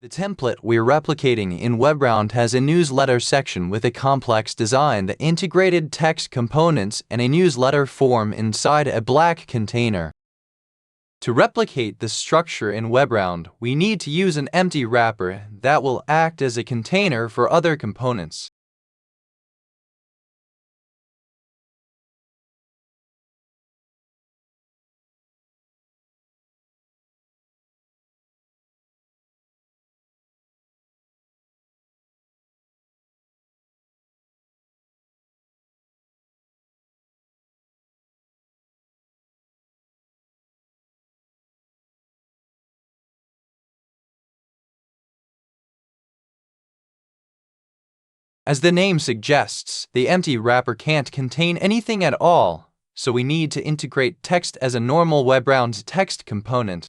The template we're replicating in Webround has a newsletter section with a complex design that integrated text components and a newsletter form inside a black container. To replicate this structure in Webround, we need to use an empty wrapper that will act as a container for other components. As the name suggests, the empty wrapper can't contain anything at all, so we need to integrate text as a normal Webround text component.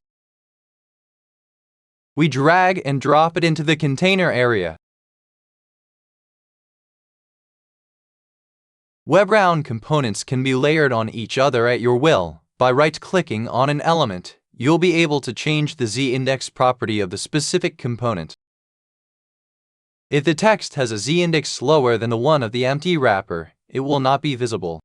We drag and drop it into the container area. Webround components can be layered on each other at your will. By right-clicking on an element, you'll be able to change the z-index property of the specific component. If the text has a z-index lower than the one of the empty wrapper, it will not be visible.